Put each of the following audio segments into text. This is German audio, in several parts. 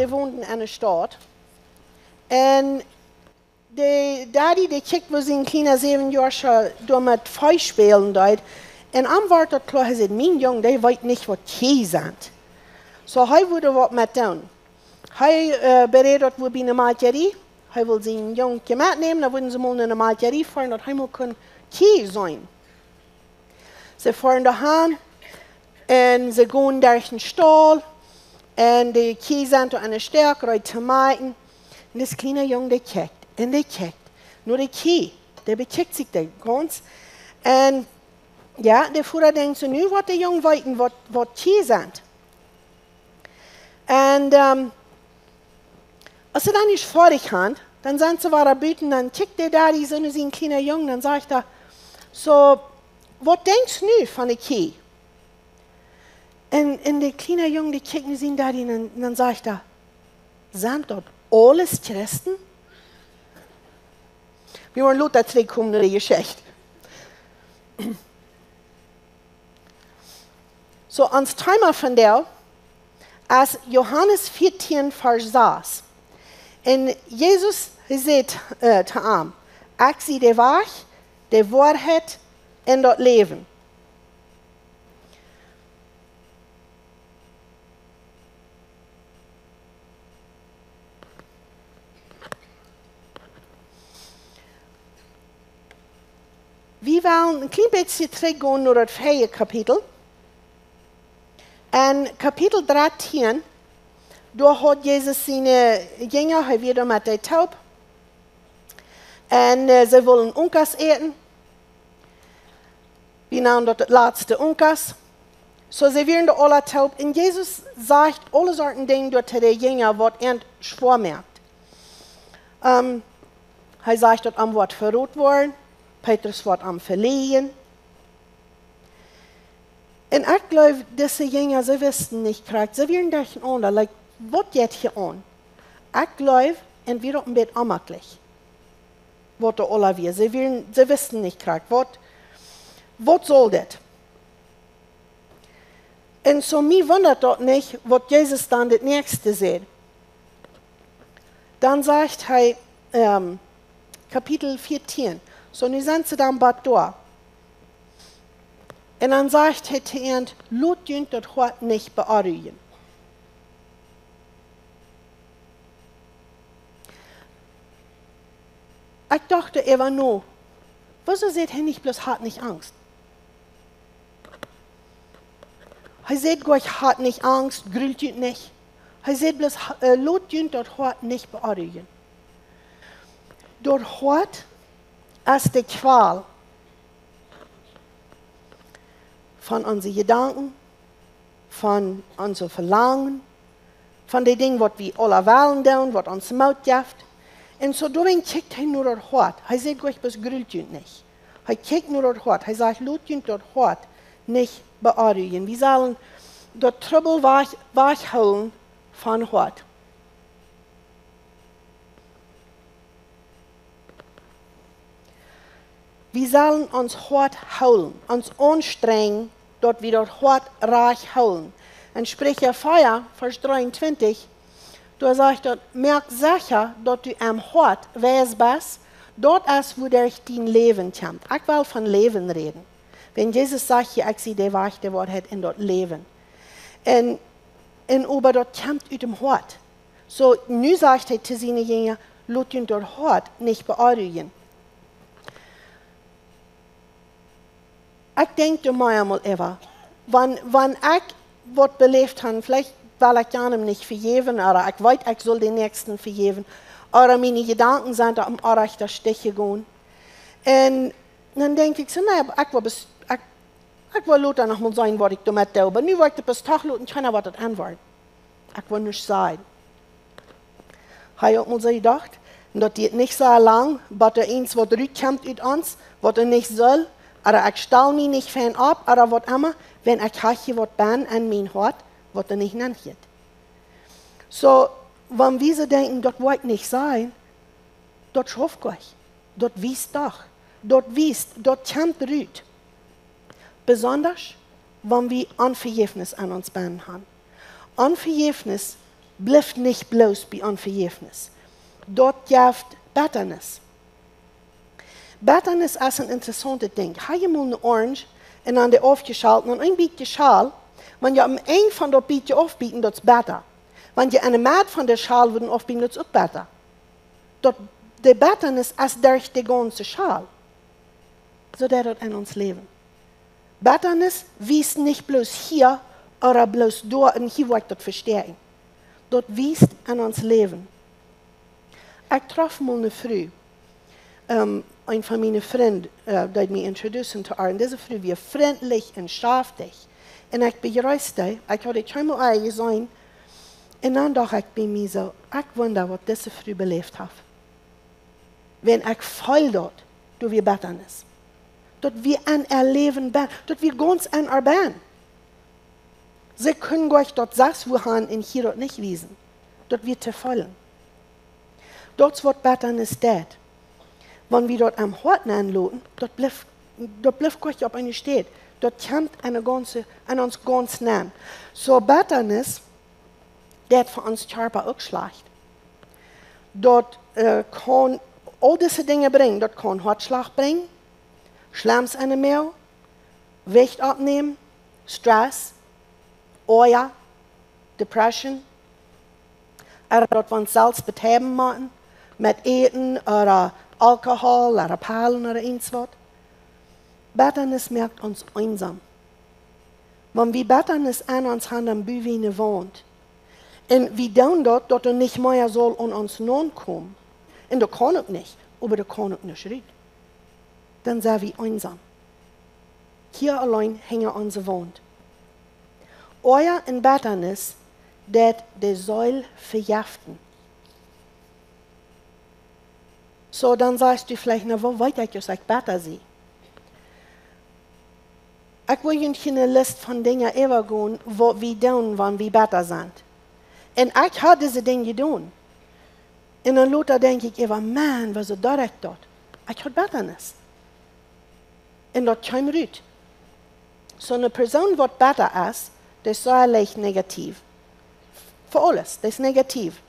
die wohnt in einer Stadt. Und der Daddy, der kijkt, wo sie ein kleiner 7-Jähriger da mit Feuer spielen dort. Und am war dort klar, er sagt, mein Junge, der weiß nicht, was Kies sind. So, er würde was mit tun. Er beredet, wo bei einer Malterie. Er will seinen Jungen mitnehmen, dann würden sie mal in eine Malterie fahren, dass er mal Kies sein. Sie fahren dahin und sie gehen durch den Stall. Und die Kies sind an der Stärke, Tomaten. Und das kleine Junge, der kijkt. Und der kijkt. Nur der Kie, der bekijkt sich da ganz. Und ja, der Vater denkt so, nu wat der Junge weten, wat Kie sind. Und als sie dann nicht fertig haben, dann sind sie weiter büten, dann kijkt der Daddy so, ein kleiner Junge, dann sagt er, so, was denkst du nu von der Kie? Und der kleine Junge, der kijkt nur seinen Daddy, und dann sagt er, sind dort alles Christen? Wir wollen Luther zurückkommen in die Geschichte. So, ans Thema von der, als Johannes 14, Vers 6. Und Jesus sagt zu ihm, ich sehe die Wahrheit, die Wahrheit und das Leben. Wir wollen ein klein bisschen zurückgehen nach das 4. Kapitel. In Kapitel 13, da hat Jesus seine Jünger wieder mit der Taub. Und sie wollen Unkas eten. Wir nennen das letzte Unkas. So, sie werden da alle taub. Und Jesus sagt alle Sorten Dinge dort zu den Jüngern, was er schwer merkt. Er sagt, dass am Wort verrot worden. Petrus wird am Verliehen. Und ich glaube, diese Jünger, sie wissen nicht, sie werden durcheinander, like, was geht hier an? Ich glaube, und wir haben ein bisschen amtlich, was da alle wir. Sie wissen nicht, was soll das? Und so, mich wundert das nicht, was Jesus dann das nächste sieht. Dann sagt er, Kapitel 14, so, nun sind sie dann bald da. Und dann sagt er zu ihnen, lasst euch das heute nicht beunruhigen. Ich dachte immer nur, wieso seht ihr nicht bloß hat nicht Angst? Er seht euch hat nicht Angst, grüllt euch nicht. Er seht bloß, lasst euch das heute nicht beunruhigen. Dort heute ist die Qual von unseren Gedanken, von unseren Verlangen, von den Dingen, was wir alle wollen tun, was uns Mut gibt. Und so darin kijkt er nur das Hort. Er sagt euch, was grüllt euch nicht. Er kijkt nur das Hort. Er sagt, lasst euch das Hort nicht beunruhigen. Wir sollen das Trouble wegholen von Hort. Wir sollen uns hart holen, uns anstrengen, dort wir das hart reich holen. In Sprecher 4, Vers 23, da sagt er, merk sicher, dass du am Hort weißt bist, dort ist, wo durch dein Leben kommt. Ich will von Leben reden. Wenn Jesus sagt, ich sehe die Wahrheit, die Wahrheit in dort Leben. Und aber dort kommt aus dem Hort. So, nun sagt er zu seinen Jüngern, lasst ihn dort Hort nicht beunruhigen. Ich denke mir einmal, Eva, wenn ich was belebt habe, vielleicht will ich gerne nicht vergeben, oder ich weiß, ich soll den Nächsten vergeben, oder meine Gedanken sind am rechten Stich gegangen. Und dann denke ich so, naja, ich will Luther noch mal sagen, was ich damit tue, aber nu wollte ich bis Tag lassen, keiner was das antworten. Ich will nicht sagen. Ich habe mir so gedacht, dass die nicht so lang, was er eins, was zurückkommt aus uns, was er nicht soll, oder ich stelle mich nicht von ab, oder was immer, wenn ich hier was bin an mein Hort, was er nicht nennt. So, wenn wir so denken, das wird nicht sein, das schafft euch. Das wisst doch. Das wisst, das kommt raus. Besonders, wenn wir Unvergebnis an uns haben. Unvergebnis bleibt nicht bloß bei Unvergäfnis. Dort jaft Bitternis. Bitternis ist ein interessantes Ding. Habe je mal eine Orange und dann die aufgeschaltet und ein bisschen Schal. Wenn ihr am Ende von der Bitte aufbieten, das ist bitter. Wenn ihr eine Maat von der Schal würden aufbieten, das ist auch bitter. Dort, die Bitternis ist durch die ganze Schal. So der dort in uns leben. Bitternis wies nicht bloß hier oder bloß dort und hier, wo ich das verstehe. Dort wies in uns leben. Ich traf mal eine Frau, ein von meinen Freunden, die mich introduzieren zu ihr. Diese Frau war freundlich und schaftig. Und ich bereiste, ich hatte zweimal gesehen, und dann dachte ich bei mir so, ich wundere, was diese Frau belebt hat. Wenn ich voll dort, du wir Bitternis. Dort wir ein Erleben, dort wir ganz ein Erben. Sie können euch dort das, wo han in hier dort nicht wiesen. Dort wird verfallen. Dort wird Bitternis dead. Wenn wir dort am Horten anloten, dort bleibt Gott auf eine steht. Dort kommt an uns ganz nah. So Bitternis, der für uns Körper auch schlecht. Dort kann all diese Dinge bringen. Dort kann Herzschlag bringen, Schlamms an der Mehl, Gewicht abnehmen, Stress, Euer, Depression. Oder dort von Salz betreiben machen, mit Eten oder Alkohol oder Pallen oder irgendwas. Bitternis macht uns einsam. Wenn wir Bitternis an uns haben, dann wie wohnt. Und wir tun dort nicht mehr soll an uns non kommen. Und da kann ich nicht, aber da kann ich nicht reden. Dann sind wir einsam. Hier allein hängen unsere Wohnt. Euer in Bitternis, das die soll verjaften. So, dann sagst du vielleicht, na, wo weiß ich, dass ich bitter sie? Ich will nicht eine Liste von Dingen übergehen, wo wir tun, wenn wir bitter sind. Und ich habe diese Dinge getan. Und dann Luther denke ich, man, was ist das dort? Ich habe Bitternis. Und dort kommt Rüt. So eine Person, die bitter ist, das ist so negativ. Für alles, das ist negativ.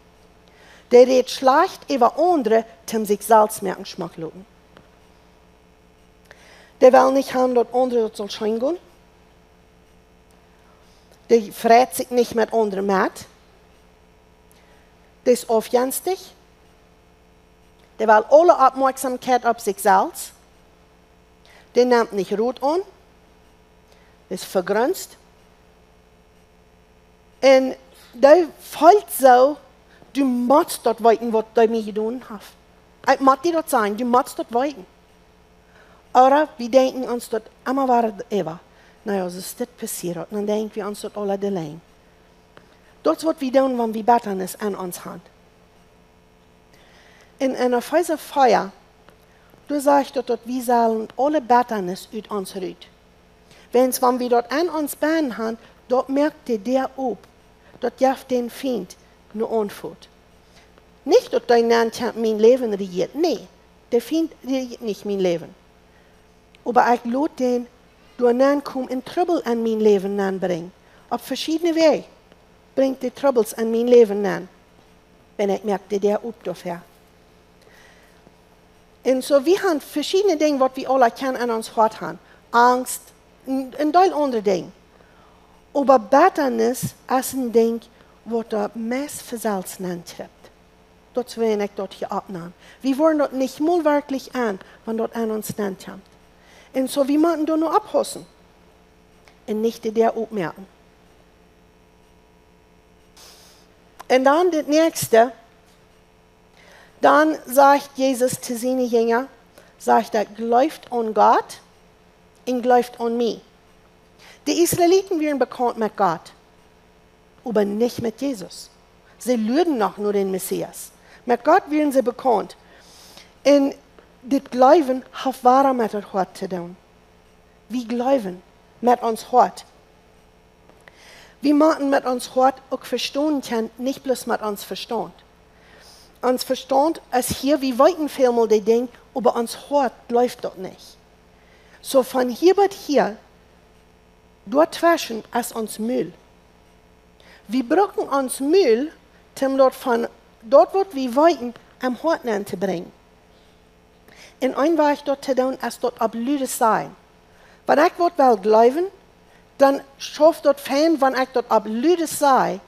Der redet schlecht über andere, die sich selbst mehr einen Geschmack lassen. Der will nicht haben, dass andere soll schön gehen. Der freut sich nicht mit anderen mit. Der ist aufjänstig. Der will alle Aufmerksamkeit auf sich selbst. Der nimmt nicht Rot an. Der ist vergrunzt. Und der fällt so, du musst dort weiten, was du mir getan hast. Ich muss dir dort sagen, du musst dort weiten. Oder wir denken uns dort, immer war es Eva. Naja, so ist das passiert. Und dann denken wir uns dort alle allein. Dort wird wir tun, wenn wir Bitternis an uns haben. In einer Phase Feuer, du sagst dort, wir sollen alle Bitternis aus uns raus. Wenn wir dort an uns Bahn haben, dort merkt der ob, dort jaft den Feind nur Antwort. Nicht, dass dein mein Leben regiert. Nee, der Feind regiert nicht mein Leben. Aber ich lade den, du kommen in Trouble an mein Leben anbringen. Auf verschiedene Wege bringt die Troubles an mein Leben an. Wenn ich merke, der ob dafür. Und so, wir haben verschiedene Dinge, die wir alle kennen an uns Hort haben. Angst, ein Teil andere Dinge. Aber Bitternis ist ein Ding, was der meist versalzt antrifft. Das will ich dort hier abnehmen. Wir wollen dort nicht mal wirklich an, wenn dort an uns ankommt. Und so, wir müssen da nur abhussen. Und nicht der aufmerken. Und dann das nächste. Dann sagt Jesus zu seinen Jüngern, sagt er, glaubt an Gott und glaubt an mich. Die Israeliten waren bekannt mit Gott, aber nicht mit Jesus. Sie lügen noch nur den Messias. Mit Gott werden sie bekannt. Und das Glauben hat wahrer mit dem Hort zu tun. Wir glauben mit uns Hort. Wir machen mit uns Hort auch verstehen können, nicht bloß mit uns Verstand. Uns Verstand ist hier, wie weiten viel mal die Dinge, aber uns Hort läuft dort nicht. So von hier bis hier, dort zwischen ist uns Müll. Wir brauchen uns Müll, Tim dort wordt wie weiten am Hort aan te brengen. En een weg dort te doen, als dort absolute zijn. Wanneer ik wordt wel geloven, dan schafft dort fijn, wanneer ik dort absolute zijn,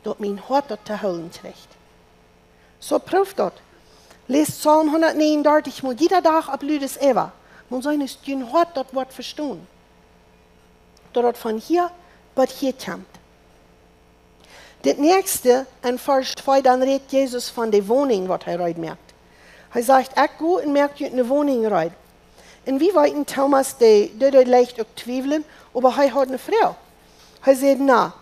dat mijn hart dort te houden krijgt. So proef dat. Lees Psalm 139, moet jeder dag absolutes Eva. Man soll nicht je hart dat wordt verstaan. Dat het van hier wat hier komt. Het nächste, in vers 2, dan redt Jezus van de woning, wat hij uitmerkt. Hij zegt, ik ga en merk je een woning uit. En wie weten Thomas, der leicht ook twijfelen, aber hij had een vrouw. Hij zei, na,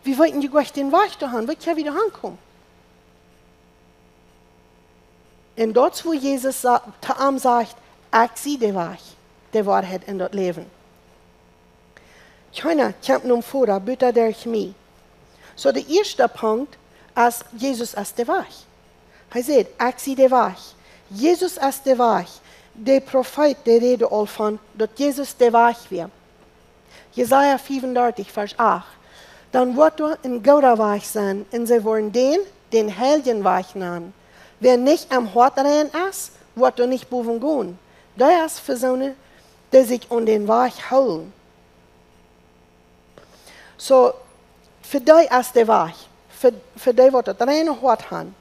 wie weten je gleich den Weg dahin, wat je wieder aankomen? En dat wo Jezus te hem zegt, ik zie de Weg, de waarheid in dat leven. Keiner komt nun vor, bitte durch mich. So der erste Punkt ist, Jesus ist der Weg. Er sagt, ich zie de Weg. Jesus ist der Weg. Der Prophet, der redet all von, dass Jesus der Weg wäre. Jesaja 35, Vers 8. Dann wird er ein guter Weg sein, und sie wollen den heiligen Weg nennen. Wer nicht am Hort rein ist, wird er nicht boven gehen. Der ist für so, die sich an den Weg holen. So, für die ist der Weg. Für die wird das reine Hort haben.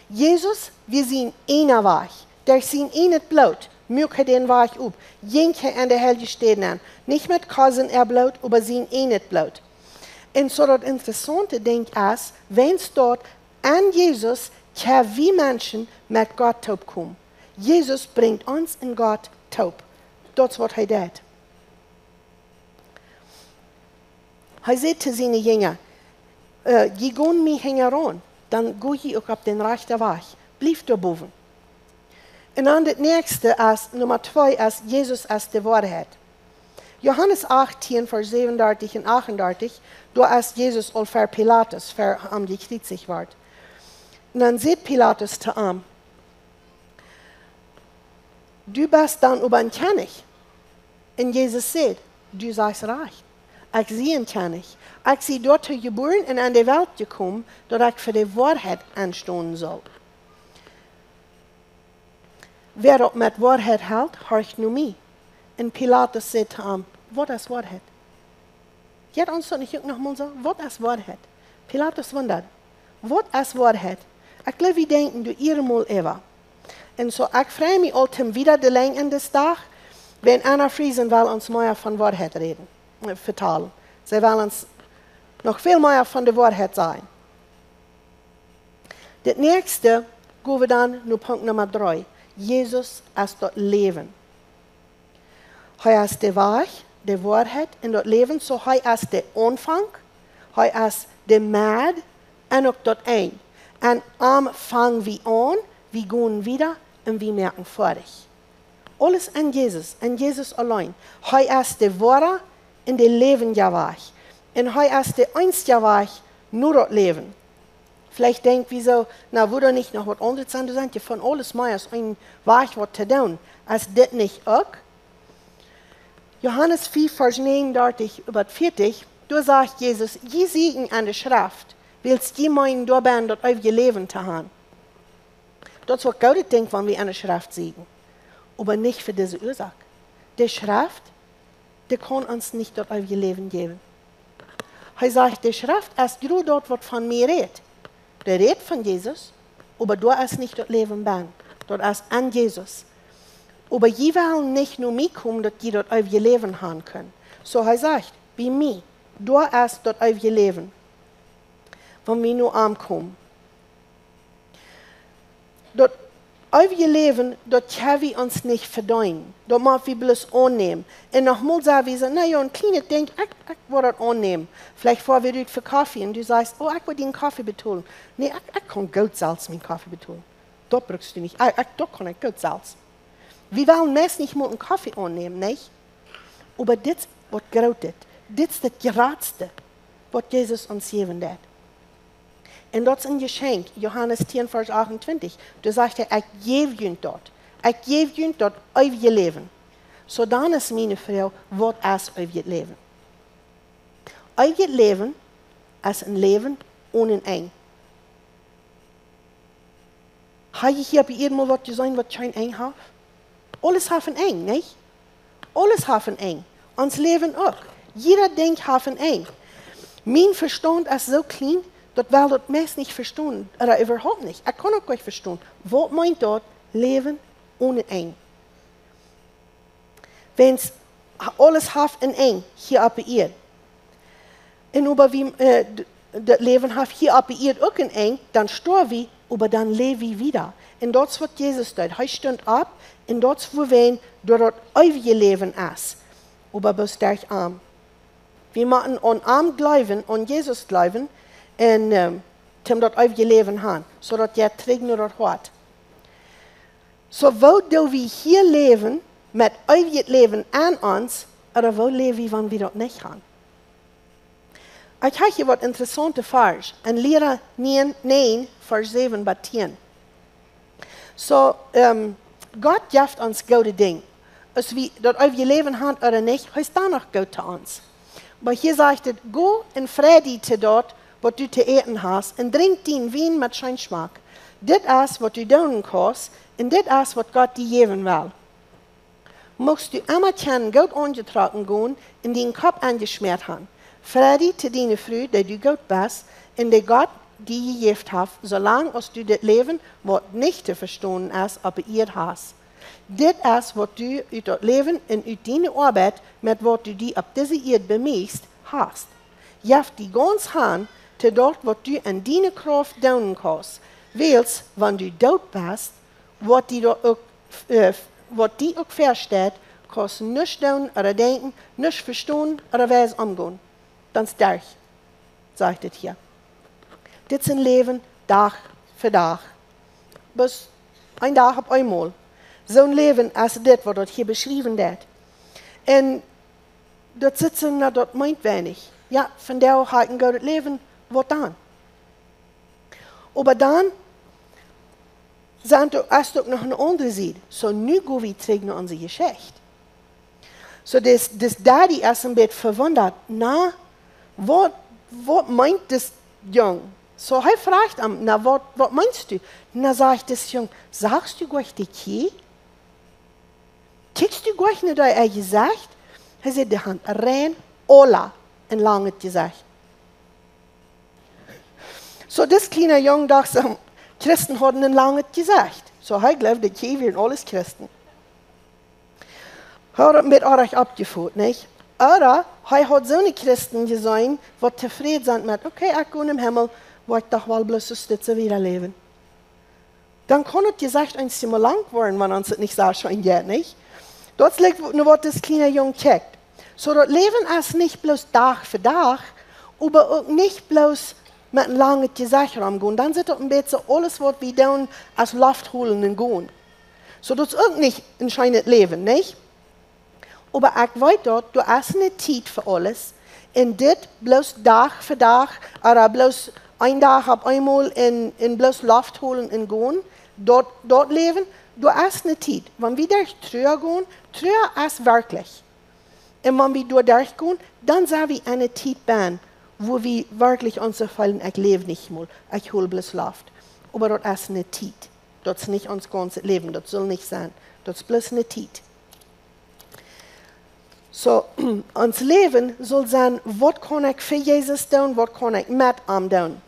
Jesus, wir sind einer Weg. Der sind nicht blut. Möge den Weg up. Jenke an der Heilige Städte an. Nicht mit Kassen blut, aber sind nicht blut. Und so das Interessante Ding ist, wenn es dort an Jesus, kann wie Menschen mit Gott taub kommen. Jesus bringt uns in Gott taub. Das ist, was er tut. Er sagt zu seinen Jüngern, je gehen mich heran, dann gehe ich auch auf den rechten Weg. Bleib da boven. Und dann das nächste ist, Nummer 2, ist Jesus ist die Wahrheit. Johannes 18, Vers 37 und 38, da ist Jesus all für Pilatus, für am gekreuzigt wird. Und dann sagt Pilatus zu ihm, du bist dann über ein König. Und Jesus sagt, du sagst recht. Ich sehe einen König. Ich sehe dort geboren und an die Welt gekommen, dass ich für die Wahrheit anstehen soll. Wer das mit Wahrheit hält, horcht nur mich. Und Pilatus sagt zu ihm, was ist Wahrheit? Jetzt uns doch nicht noch mal so, was ist Wahrheit? Pilatus wundert, was ist Wahrheit? Ich glaube, wir denken, du ihremal Eva. Und so, ich freue mich auch wieder die Länge des Tages, wenn Anna Friesen will uns mehr von Wahrheit reden, vertalen. Sie will uns noch viel mehr von der Wahrheit sagen. Das nächste, gehen wir dann nur Punkt Nummer 3. Jesus ist das Leben. Er ist der Weg, die Wahrheit in das Leben, so er ist der Anfang, er ist der Mad und auch das Ende. Und fangen wir an, wir gehen wieder und wir merken fertig. Alles an Jesus allein. Er ist der Wahre in der Leben Weg. Und er ist der einzige Weg, nur das Leben. Vielleicht denkt wir so, na, würde nicht noch was anderes sein, du sagst ja von alles mehr als ein Weg, was zu tun. Ist das nicht auch? Johannes 4, Vers 39 über 40, da sagt Jesus, je siegen an der Schrift, willst du meinen, da bin, dort auf ihr Leben zu haben. Das ist, was Gott denkt, wenn wir an der Schrift siegen. Aber nicht für diese Ursache. Die Schrift, die kann uns nicht dort auf ihr Leben geben. Er sagt, die Schrift ist nur dort, was von mir redet. Der redet von Jesus, aber du ist nicht das Leben bin. Dort ist an Jesus. Aber die wollen nicht nur mich kommen, dass die dort auf ihr Leben haben können. So er sagt, wie mir, du ist dort auf ihr Leben. Wenn wir nur ankommen. Dort auf ihr Leben, dort können wir uns nicht verdienen. Dort müssen wir bloß annehmen. Und nochmal sagen wir so, naja, ein kleines Ding, ich will das annehmen. Vielleicht fahren wir für Kaffee und du sagst, oh, ich will den Kaffee bezahlen. Nee, ich kann Goldsalz mit Kaffee bezahlen. Dort brauchst du nicht. Dort kann ich Goldsalz. Wir wollen meist nicht mal einen Kaffee annehmen, nicht? Aber das wird gerautet. Das ist das Geratste, was Jesus uns geben wird. Und das ist ein Geschenk, Johannes 10, Vers 28. Du sagst ja, ich gebe ihnen dort. Ich gebe ihnen dort auf ihr Leben. So dann ist meine Frau, was ist auf ihr Leben? Auf ihr Leben ist ein Leben ohne Ende. Habe ich hier bei jedem was gesehen, was kein eng hat? Alles hat ein eng, nicht? Alles hat ein eng. Ons Leben auch. Jeder denkt hat ein eng. Mein Verstand ist so klein, dat will das meist nicht verstehen. Oder überhaupt nicht. Ich kann auch nicht verstehen. Was meint dort Leben ohne eng? Wenn alles hat ein eng hier auf der Erde. Und über wie das Leben hat hier auf der Erde auch ein eng, dann sterben wir, aber dann leben wir wieder. Und dort wird Jesus dort. Er steht ab, und dort wo wir durch das ewige Leben ist. Aber bis durch arm. Wir machen an arm glauben, an Jesus glauben, und zum das ewige Leben haben, sodass er trägt nur das Wort. So, wo do wir hier leben, mit ewiges Leben an uns, oder wo leben wir, wenn wir das nicht haben? Ich habe hier was Interessantes Vers. In Lehrer 9, Vers 7 bis 10. So, Gott gibt uns gute Dinge. Als wir das ewige Leben haben oder nicht, ist danach gut zu uns. Aber hier sagt es, go in Friede zu dort, was du zu essen hast, und trink den Wein mit Scheinschmack. Das ist, was du tun kannst, und das ist, was Gott dir geben will. Möchtest du immer kennen, gut angetragen gehen, in den Kopf angeschmiert haben. Friede zu deiner Früh, die du gut bist, und der Gott dir gegeben hat, solange als du das Leben, was nicht zu verstehen ist, aber ihr hast. Das ist, was du aus das Leben und aus deiner Arbeit, mit was du dir auf diese Erde bemühst, hast. Jaft die ganz Hand zu dort, was du an deiner Kraft tun kannst. Weil, wenn du tot bist, was die auch versteht, kannst du nicht tun oder denken, nicht verstehen oder weiß umgehen. Dann sterch, sagt es hier. Das ist ein Leben Tag für Tag. Bis ein Tag auf einmal. So ein Leben ist das, was dort hier beschrieben wird. Und dort sitzen, dort meint wenig. Ja, von der hat ein gutes Leben, was dann? Aber dann ist doch noch eine andere Seite. So, nu gehen wir zurück nach unserer Geschichte. So, das Daddy ist ein bisschen verwundert. Na, was meint das Jung? So, er fragt ihn, na, was meinst du? Na, sagt das Jung, sagst du gleich die Kie? Tickst du gleich nicht, er gesagt? Er sagt, die Hand rein, Ola, in lange gesagt. So, das kleine Jung dachte, Christen haben ein lange gesagt. So, er glaubt, die Kie wären alles Christen. Er hat mit euch abgeführt, nicht? Oder er hat so eine Christen gesehen, die zufrieden sind mit, okay, ich gehe im Himmel, wo ich doch mal bloß so stütze wieder leben. Dann kann es gesagt ein bisschen lang werden, wenn uns das nicht so schön geht, nicht? Dort liegt nur, was das kleine Jung checkt. So, das Leben ist nicht bloß Tag für Tag, aber auch nicht bloß mit einem langen Gesicht rumgehen. Dann sind das ein bisschen alles, was wir tun, als Luft holen und gehen. So, das ist auch nicht ein schönes Leben, nicht? Aber ich weiß dort, du hast eine Zeit für alles. Und das bloß Tag für Tag, oder bloß ein Tag auf einmal in bloß Luft holen und gehen, dort leben, du hast eine Zeit. Wenn wir durch Trauer gehen, Trauer ist wirklich. Und wenn wir durchgehen, dann sind wir eine Zeit bei, wo wir wirklich uns fallen, ich lebe nicht mehr, ich hole bloß Luft. Aber dort ist eine Zeit. Das ist nicht unser ganzes Leben, das soll nicht sein. Das ist bloß eine Zeit. So, uns Leben soll sein, was kann ich für Jesus tun, was kann ich mit ihm tun.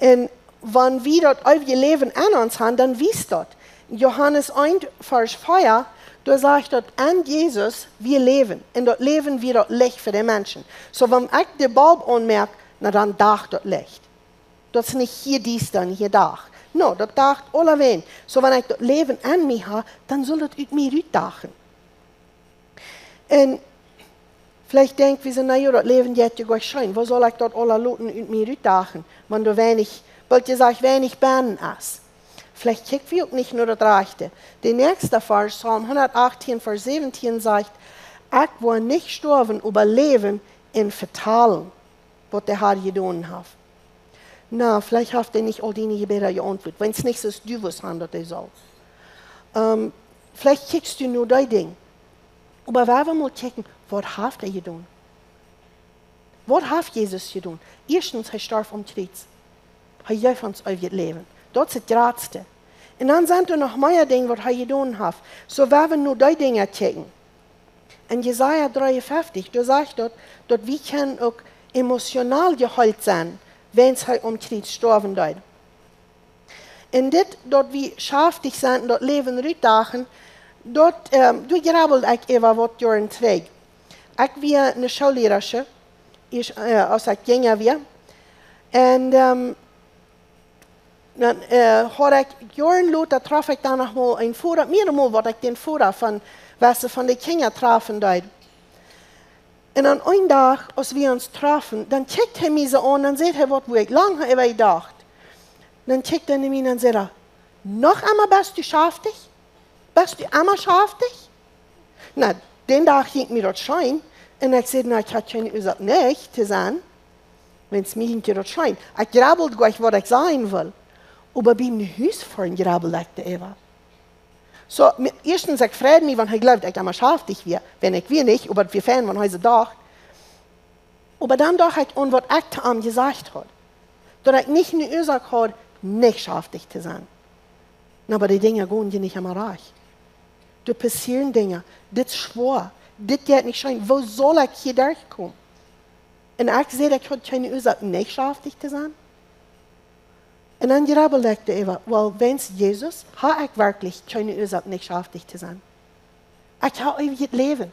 Und wenn wir das ewige Leben an uns haben, dann wisst das. Johannes 1, Vers 4, da sagt dort, an Jesus wir leben. Und dort leben wir das Licht für die Menschen. So, wenn ich den Bulb anmerke, na dann dacht das Licht. Das ist nicht hier dies, dann hier da. No, das dacht alle wen. So, wenn ich das Leben an mir habe, dann soll das aus mir dachen. Und vielleicht denkt wir so, na ja, das Leben geht ja gleich schön. Wo soll ich dort alle Leute mit mir dachen, wenn du wollt ihr sagen, wenig Bahnen hast? Vielleicht kriegt wir auch nicht nur das Rechte. Der nächste Vers, Psalm 118, Vers 17, sagt, ich will nicht sterben, aber leben in vertalen, was der Herr getan hat. Na, vielleicht hat er nicht all deine Gebete geantwortet. Wenn es nicht so ist, du was handelt er soll. Vielleicht kriegst du nur dein Ding. Aber wenn wir mal checken, was hat er getan? Was hat Jesus getan? Erstens, er starb am Kreuz. Er gab uns euer Leben. Dat is het raadste. En dan zijn er nog meer dingen wat hij gedaan heeft. Zo so, we nu die dingen checken. En Jesaja 53, da sagt dort, wir können auch emotional geheilt sein, wenn es um Krieg sterben wird. En dit, dat we schaftig zijn, dat leven uitdagen, dat doe ik grabbel ik even wat jaren terug. Ik was een schoolleraarse, als ik ging weer. En dan had ik jaren later traf ik dan nog mal een voorraad, meermaal wat ik den voorraad van de kinderen trafen deed. En dan een dag, als we ons trafen, dan kijkt hij me zo aan en zegt hij wat ik lang heb gedacht. Dan kijkt hij naar mij en zegt, nog einmal bist du schaftig? Bist du einmal schaftig? Nou, den dag ging mir dat schijn. En ik zei, nou, ik had geen gezegd nee te zijn. Wenn es mich nicht dat schijn. Ik grabbelde gleich, wat ik zijn wil. Aber bij mijn huis voor een grabbelde ik de Eva. So, erstens, ik vreide mich, want hij glaubt, ik einmal schaftig weer. Wenn ik weer niet, aber wir fern van heute dacht. Aber dann dacht ik an, wat ik te hem gezegd had. Dat ik niet nu gezegd had, nicht schaftig zu sein. Aber die Dinge gehen dir nicht einmal reich. Da passieren Dinge, das ist schwer, das geht nicht schein. Wo soll ich hier durchkommen? Und ich sehe, ich habe keine Ursache, nicht schaftig zu sein. Und dann grabbel ich Eva, weil wenn es Jesus, habe ich wirklich keine Ursache, nicht schaftig zu sein. Ich habe ewiges Leben.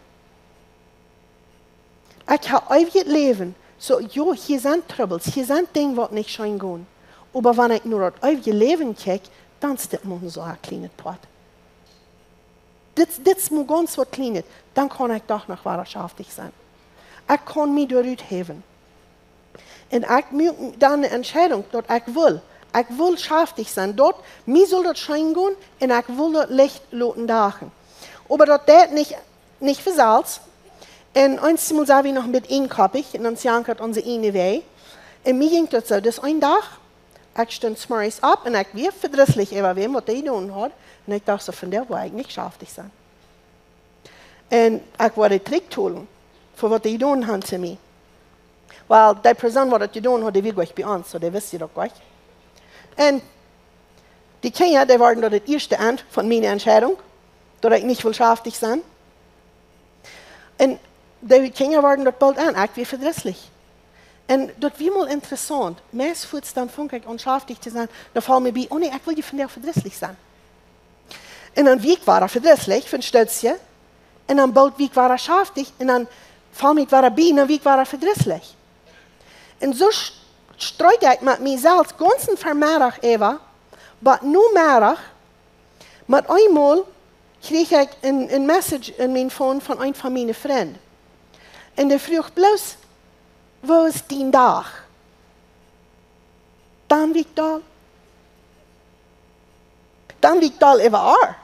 Ich habe ewiges Leben. So, ja, hier sind Troubles, hier sind Dinge, die nicht schein gehen. Aber wenn ich nur das eeuwige Leben kijk, dan is dit maar so ein kleines Pot. Dit moet ganz wat klein, dan kan ik toch nog wahrschaftig sein. Ik kan mich daaruit heffen. En ik maak dan eine Entscheidung, dat ik wil schaftig sein. Dort, mir soll das schein gehen, en ik wil dat Licht laten dagen. Aber dat nicht versalz. En einmal sah ich noch mit einkoppig, en dan jankert onze ene wei. En mir ging dat so, das ein Tag, ik stond 's morgens op en ik weer verdrietig over wem wat hij doen had. En ik dacht, so, van der wil ik niet schaftig zijn. En ik wilde terugtoelen voor wat hij doen had te mij. Wel, die persoon wat het gedaan had, die wil gleich bij ons, so die wist je dat gleich. En die kinderen, die waren dat het eerste eind van mijn entscheidung, dat ik niet wil schaftig zijn. En die kinderen waren dat bald aan, ik weer verdrietig. En dat was mal interessant. Meestal dan vond ik onschaftig te zijn. Dan val me bij, oh nee, ik wil je vandaag verdrietig zijn. En dan wie ik was verdrietig, van Stützje. En dan bald wie ik was schaftig. En dan val me ik was bij, en dan wie ik was verdrietig. En zo strijd ik met mezelf, ganzen vermiddag even. Maar nu middag, met eenmaal kreeg ik een message in mijn phone van een van mijn vrienden. En die vroeg bloos, wo ist die dag? Dan wie ik dal even ar.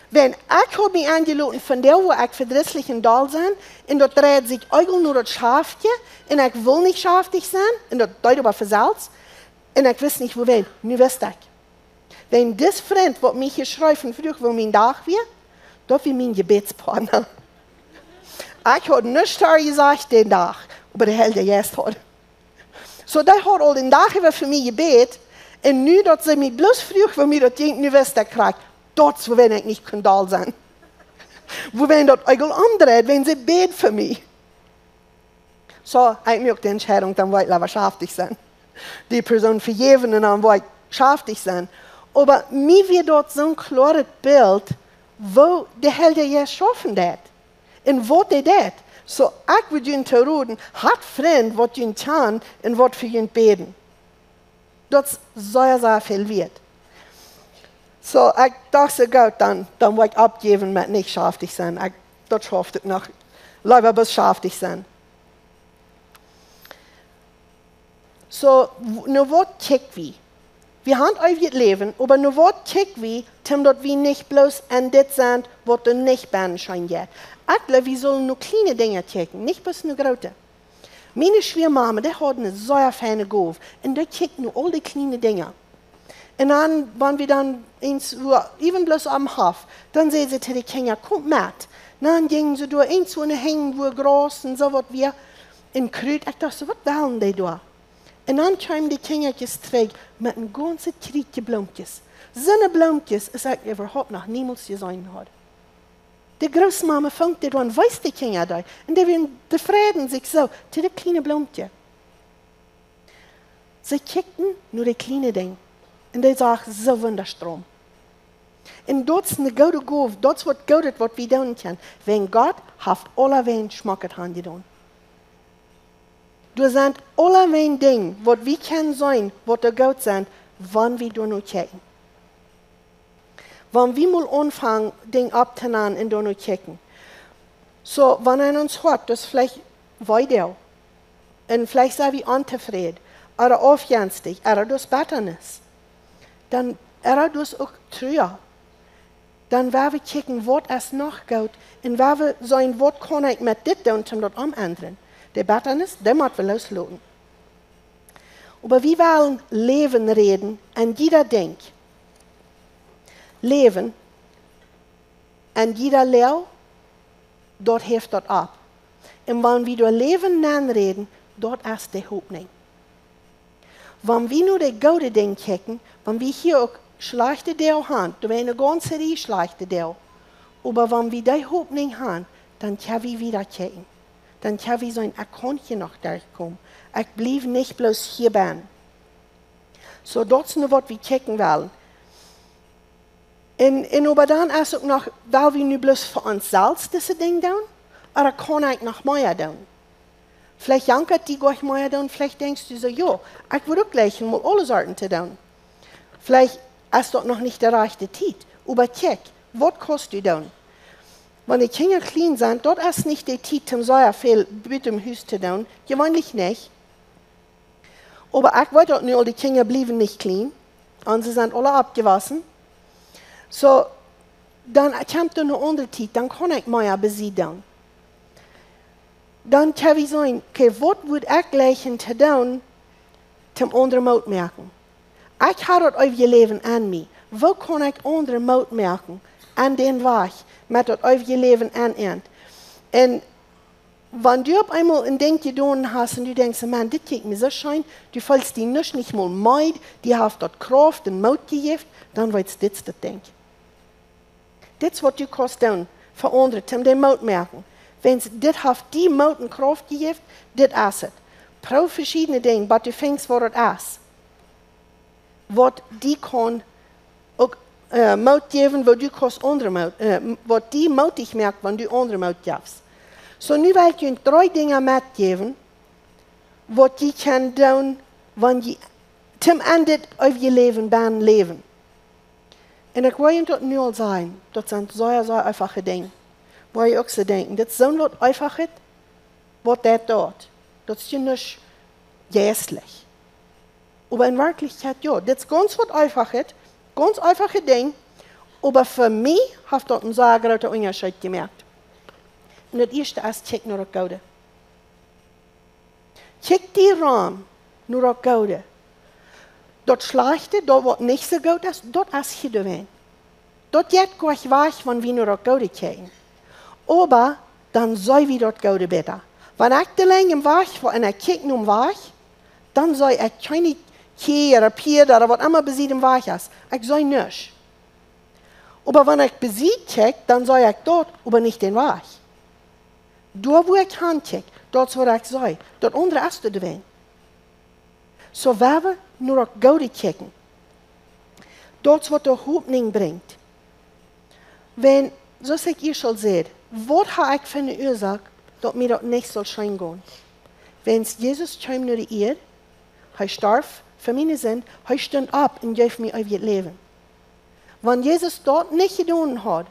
Wenn ik heb mij aangelaten van der, wo ik verdrietig in dal zijn, en dat dreht zich eigenlijk nur dat Schafje, en ik wil niet schaftig zijn, en dat duidt aber versalz, en ik wist niet wohin, nu wist ik. Wenn dis vriend wat mij geschreven vroeg, wo mijn dag weer, dat was mijn gebetspartner. Ik had niets daar gezegd den dag, aber der Held, der jetzt hat. So, der hat all den Tag über für mich gebet, und nu, dass sie mich bloß früh, wenn mir das Ding nicht wissen kriegt, dort, wo wenn ich nicht da sein. Wo wenn das eigentlich andere, wenn sie beten für mich. So, ich möchte die Entscheidung, dann wollte ich aber schaftig sein. Die Person vergeben, und dann wollte ich schaftig sein. Aber mir wird dort so ein klares Bild, wo der Held, der jetzt schaffen hat. Und was der hat. So, ik wil jullie te roden, had vriend wat jullie kan en wat voor jullie beden. Dat is zeer veel wert. So, ik dacht zo goed, dan wil ik opgeven met niet schaftig zijn. Dat schafft ik nog. Liever best schaftig zijn. So, nu wat kijken we? We hebben over het leven, maar nu wat kijken we, omdat we niet bloos en dit zijn wat er niet bij zijn. Ik glaube, wir sollen nur kleine Dinge checken, nicht bis nur große. Meine Schwiegermama, die hat eine sehr feine Gabe. Und die checkt nur all die kleinen Dinge. Und dann, wenn wir dann even bloß am Hof, dann sehen sie zu den Kindern, kommt mit. Dann gingen sie durch, eins so eine hängen, wo groß und so was wir in Krüt. Ich dachte so, was wollen die da? En dan komen die kindertjes terug met een ganze krietje bloempjes. Zo'n bloempjes is ik überhaupt nog niemals gezien had. De grootmama vangt dit aan, weiß die Kinder daar. En die werden tevreden zich zo, zu de kleine bloempje. Ze kijken naar de kleine ding. En die zagen zo wunderstroom. En dat is een gouden goof, dat is wat goud wat we doen kunnen. Wenn God heeft alle wijn schmackert gedaan. Er zijn alle wijn dingen, wat we kunnen zijn, wat er goud zijn, wanneer we door nu kijken. Wanneer we mal anfangen, dingen op te nemen en door nu kijken. So, wanneer ons hoort, dus vielleicht weiter. En vielleicht zijn we ontevreden. Oder aufgänstig, oder dus Bitternis. Dan dus ook treuer. Dan waar we kijken, wat is nog goed. En waar we zijn, wat kan ik met dit doen, om dat omanderen. De Bitternis, die moeten we loslaten. Maar we willen leven reden, en jeder denkt. Leven, en jeder leeuw, dat heeft dat op. En wanneer we door leven reden, dat is de hoopning. Wanneer we nu de gouden dingen kijken, wanneer we hier ook slechte deel hebben, dan zijn een ganze rij slechte deel. Maar wanneer we die hoopning hebben, dan kunnen we weer kijken. Dan kunnen we zijn, ik kan hier nog terugkomen. Ik blijf niet bloos hier ben. So, dat is nu wat we kijken willen. En aber dan is ook nog, wil we nu bloos voor onszelf deze ding doen? Of kan ik nog meer doen? Vielleicht jankert die gleich mehr doen, vielleicht denkst du so, ja, ich will auch gleich mal alle Sorten zu tun. Vielleicht ist das noch nicht der rechte Zeit. Aber check, was kannst du tun? Wenn die Kinder klein sind, dort ist nicht die Zeit, um so viel mit dem Haus zu tun. Gewöhnlich nicht. Aber ich weiß auch nicht, die Kinder bleiben nicht klein. Und sie sind alle abgewaschen. So, dann kommt eine andere Zeit, dann kann ich mehr bei sie tun. Dan kan we zijn, okay, wat moet ik gleichen te doen, om andere moed merken? Ik heb dat over je leven aan mij. Wat kan ik andere moed merken aan den weg, met dat over je leven aan eind? En wanneer du op einmal een ding gedaan hast en du denkst, man, dit kijkt mir so schön, du vollst die nicht mal meid, die heeft dat kracht en moed gegeven, dan weet je dit ding. Dit is wat du kannst doen, voor anderen, om den moed merken. Wenn dit heeft die moed en kracht gegeven, dit is het. Pro verschiedene dingen, maar du fängst wat het is. Wat die kan ook moed geven, wat du kannst andere moed, wat die moedig merkt, wanneer du andere moed geeft. So nu wil ik je 3 dingen metgeven, wat je kan doen, wanneer je ten einde over je leven bent leven. En ik wil je dat nu al zeggen, dat zijn zo einfache dingen. Waar je ook zo denken, dat is zo'n wat einfach is, wat dat doet. Dat is je niet geestlich. Maar in werkelijkheid, ja, dat is ganz wat einfach is, ganz einfache ding, maar voor mij heeft dat een zeer grote onderscheid gemerkt. En het eerste is, kijk naar het gouden. Kijk die raam naar het gouden. Dat slechte, dat wat niet zo goed is, dat is gedaan. Dat gaat gleich weg, wanneer we naar het gouden kijken. Aber dann soll wir dort gouden beter. Wenn ich de lang im Weg war und ich kijk naar den Weg, dann soll ich keine Kee oder Pier oder was immer besiegt im Weg ist. Ich soll nicht. Aber wenn ich besiegt kijk, dann soll ich dort, aber nicht den Weg. Dort, wo ich hinkijk, dort soll ich soll. Dort andere ist der Wein. So werden wir nur auf gouden kijken. Dort, was der Hoffnung bringt. Wenn, zoals ik hier schon sehe, wat habe ich für eine Ursache, dass mir das nicht soll schein gehen? Wenn Jesus kam naar de Erde, hij starb für meine Sinn, hij stond op en gaf mir euer Leben. Wenn Jesus dort nicht getan hat,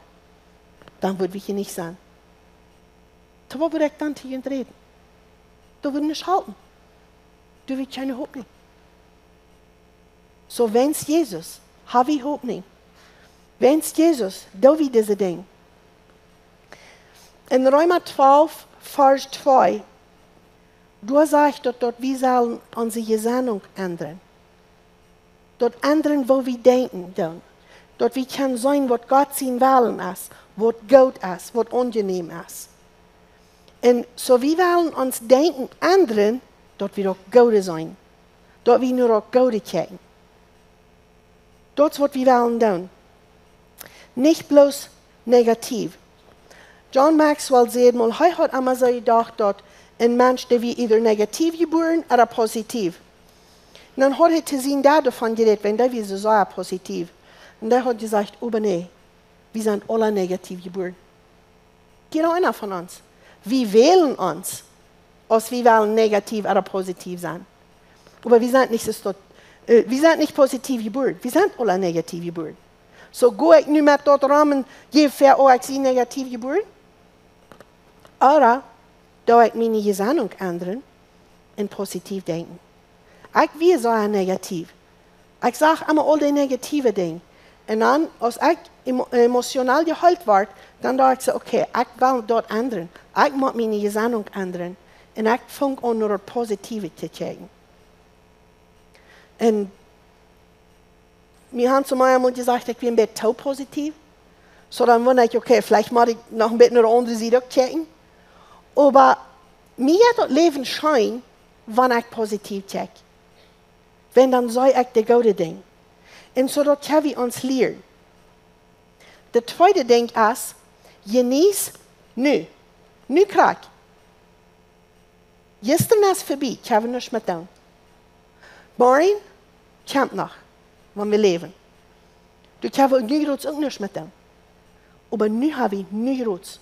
dann würde ich hier nicht sein. Da würde ich dann hier reden. Da würde ich nicht halten. Da würde ich keine Hoffnung. So, wenn Jesus, habe ich Hoffnung. Wenn Jesus, da wie diese Ding. In Römer 12, Vers 2, da sagt dort wir sollen unsere Gesinnung ändern. Dort ändern, wo wir denken. Dort wir können sein, was Gott sein Willen ist, was gut ist, was angenehm ist. Und so wir wollen uns denken ändern, dort wir auch gut sein. dort wir nur auch Gute checken. Dort wird wir wollen tun. Nicht bloß negativ. John Maxwell sagt mal, er hat einmal so gedacht, dass ein Mensch, der wie either negativ geboren oder positiv. Und dann hat er zu sehen, davon geredet, wenn der wie so sehr positiv. Und der hat gesagt, aber nee, wir sind alle negativ geboren. Jeder einer von uns. Wir wählen uns, als wir wollen negativ oder positiv sein. Aber wir sind nicht positiv geboren, wir sind alle negativ geboren. So gehe ich nicht mehr dort rum, je fair auch ich negativ geboren. Oder da ich meine Gesinnung ändern und positiv denken. Ich will so negativ. Ich sage immer all die negative Dinge. Und dann, als ich emotional geholt werde, dann dachte ich so, okay, ich will dort ändern. Ich muss meine Gesinnung ändern. Und ich fange an, nur das Positive zu checken. Und wir haben zu mir einmal gesagt, ich bin ein bisschen zu positiv. So dann wundere ich, okay, vielleicht muss ich noch ein bisschen eine andere Seite checken. Aber mir hat das Leben schein, wenn ich positiv check. Wenn dann soll ich die gute Ding. Und so dort haben wir uns lernen. Der zweite Ding ist, genieß nu. Nu krieg. Gestern ist vorbei, ich habe nichts mehr tun. Morgen kommt noch, wenn wir leben. Du kannst nu groß auch nichts mehr tun. Aber nu habe ich nu groß.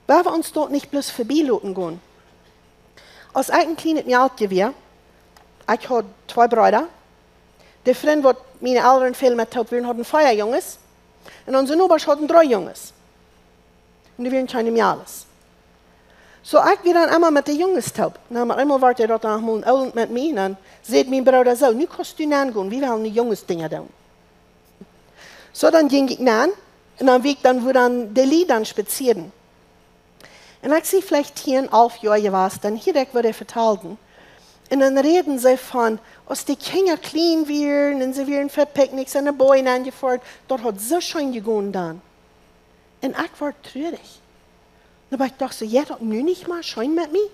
Weil wir uns dort nicht bloß vorbeilassen gehen. Als ich ein kleines Mädchen war, ich hatte 2 Brüder. Der Freund, der meine Eltern viel mit waren, hatten 4 Jungs. Und unsere Nachbarn hatten 3 Jungs. Und die waren keine Mädels. So, ich war dann immer mit den Jungs taub. Dann einmal war der dort einmal ein mit mir. Und dann sagt mein Bruder so, nu kannst du nachgehen, wir wollen die Jungs Dinge tun. So, dann ging ich nach. Und dann weg dann, wo dann die Lieder spazieren. Und ich sehe vielleicht hier in 11 Jahren was, dann hier wird er vertalten. Und dann reden sie von, als die Kinder klein werden, und sie werden für Picknicks und die Boyen angefahren, dort hat so schön gegangen dann. Und ich war traurig. Aber ich dachte so, ja, das nun nicht mal schön mit mir.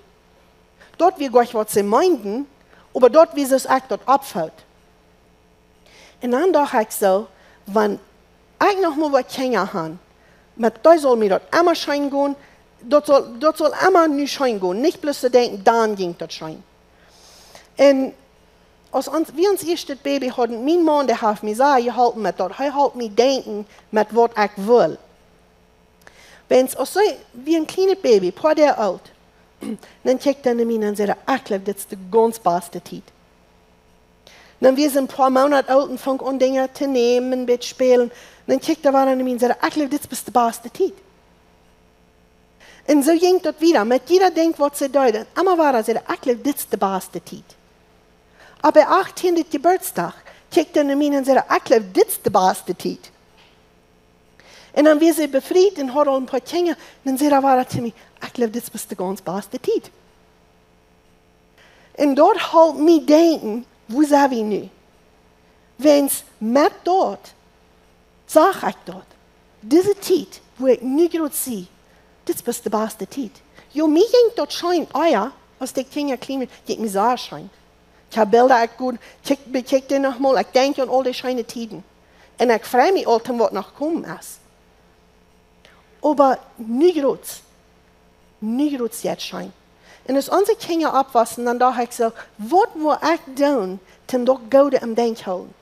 Dort wie gleich was sie meinten, aber dort wie sie es auch dort abfällt. Und dann dachte ich so, wenn ich noch mal was Kinder habe, da soll mir dort immer schön gehen, dort soll immer nicht schön gehen, nicht bloß zu denken, dann ging das schön. Und als wir uns erst das Baby hatten, mein Mann, der hat mir gesagt, ihr halten mit dort, er hat mir denken, mit was ich will. Wenn es so wie ein kleines Baby, ein paar Jahre alt, dann checkt er mir und sagt, ich glaube, das ist die ganz beste Zeit. Dann wir sind ein paar Monate alt und fangen an, Dinge zu nehmen, ein bisschen spielen. Dann checkt er mir und sagt, ich glaube, das ist die beste Zeit. Und so ging das wieder. Mit jeder denkt, was sie deuten. Immer war er, sagt, ich glaube, das ist die beste Zeit. Aber 18. Geburtstag checkt er mir und sagt, ich glaube, das ist die beste Zeit. Und dann wir sie befreit und hat ein paar Kinder. Dann sagt er zu mir, ich glaube, das ist die ganz beste Zeit. Und dort halt mir denken, wo sind wir nu? Wenn es mit dort, sage ich dort, diese Zeit, wo ich nicht gerade sehe, das ist die beste Zeit. Jo, mir ging dort schein, ja, als die Kinder klein sind, geht mir so schein. Ich habe Bilder, ich gut, check die nochmal, ich denke an all die schönen Zeiten. Und ich freue mich all was noch kommen ist. Aber nicht jetzt schein. Und als unsere Kinder abwassen, dann dachte ich so, was will ich tun, um doch Gute am Denk holen?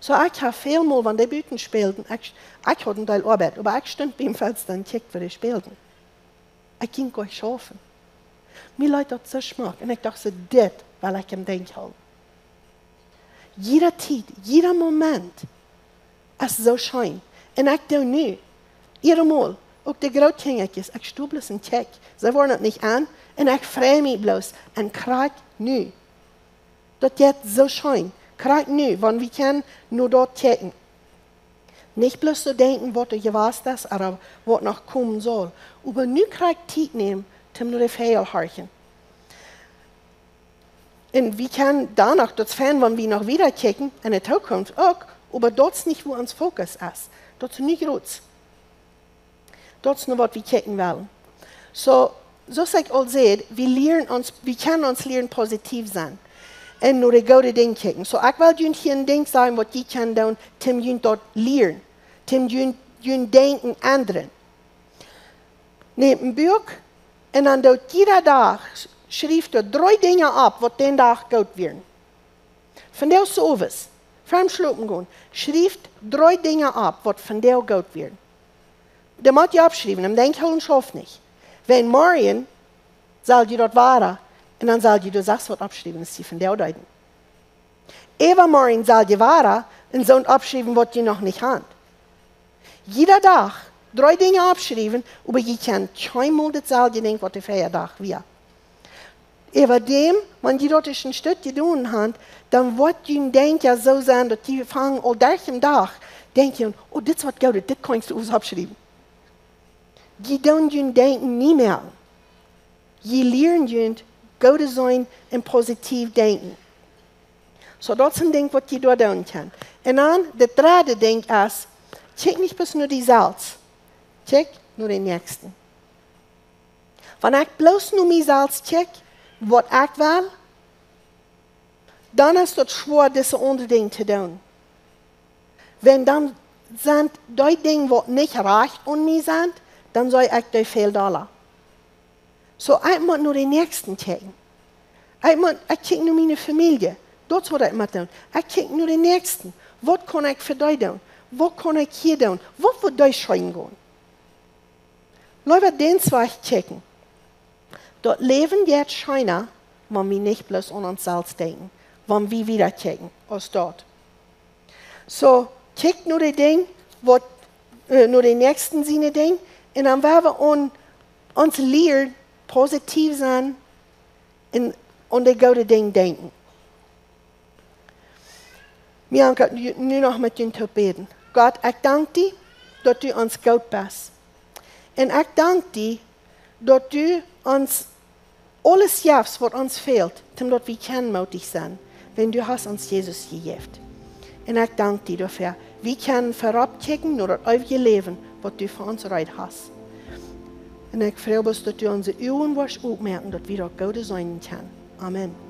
So, ich habe vielmal, wenn die Büten spielten, ich hatte einen Teil Arbeit, aber ich stand beim Fenster und checkte, wie die spielten. Ich ging gleich schaffen. Mir leid das so schmack. Und ich dachte so, das will ich am Denk holen. Jeder Zeit, jeder Moment ist so schön. Und ich tue nie. Mal, auch die Großkindertjes, ich stehe bloß und check. Sie wollen es nicht an und ich freue mich bloß und krieg nu. Das geht so schön. Krieg nu, wenn wir können, nur dort checken. Nicht bloß zu denken, was du weißt das, aber was noch kommen soll. Aber nu krieg Zeit nehmen, um nur die Fehler horchen. Und wir können danach, das Fan, wenn wir noch wieder checken, in der Zukunft auch, aber dort ist nicht, wo uns Fokus ist. Dort ist nicht gut. Das ist nur, was wir checken wollen. So, zoals ik al zei, we kunnen ons leren positief zijn. En naar de goede dingen kijken. So, ik wil jullie geen ding zeggen wat je kan doen, om jullie dat leren. Om jullie denken anderen. Neem een boek en dan doet iedere dag, schrijf er 3 dingen op wat den dag goed werden. Vandaag s'avonds, vorm slapen gaan, schrijf 3 dingen op wat vandaag goed werden. Dat moet je opschrijven, dan denk je gewoon schaf niet. Wenn morgen zal je dat waren en dan zal je de 6 wat opschrijven, dat is die vandaag duiden. Overmorgen zal je waren en zo opschrijven wat je nog niet had. Jeder dag 3 dingen opschrijven, aber je kan keinmal hetzelfde denken wat de vorige dag weer. Over dem, wenn je dat eens een stukje doen hebt, dan wordt je denken zo zijn dat je van al dergelijke dag denk je, oh dit is wat goed, dit kan je ons opschrijven. Je doet je denken niet meer. Je leert je goed zijn en positief denken. So dat is een ding wat je daar doen kan. En dan, de derde ding is, kijk niet pas naar jezelf. Kijk naar de nächsten. Wanneer ik bloos naar mezelf kijk, wat ik wil, dan is het schwer deze andere dingen te doen. Wenn dan zijn die dingen wat niet recht aan mij zijn, dan zou ik die veel dollar. So ik moet naar de nächsten kijken. Ik kijk naar mijn familie. Dat is wat ik moet doen. Ik kijk naar de nächsten. Wat kan ik voor die doen? Wat kan ik hier doen? Wat wordt die schrijven gaan? Laten we den zwei checken. Dat leven wird schijnen, wenn wir nicht bloß an uns selbst denken. Wenn wir wieder checken, als dort. So, check nur die Dinge, nur die nächsten Sinne Dinge, und dann werden wir uns lernen, positiv sein und an die gute Dinge denken. Wir haben nu noch mit dir zu beten. Gott, ich danke dir, dass du uns gut bist. Und ich danke dir, dass du uns alles gibst, was uns fehlt, damit wir mutig sein, wenn du hast uns Jesus gegeben. Und ich danke dir dafür. Wir können vorabchecken nur das ewige Leben, was du für uns bereit hast. Und ich freue mich, dass du unsere Ohren aufmerken, dass wir dort gut sein können. Amen.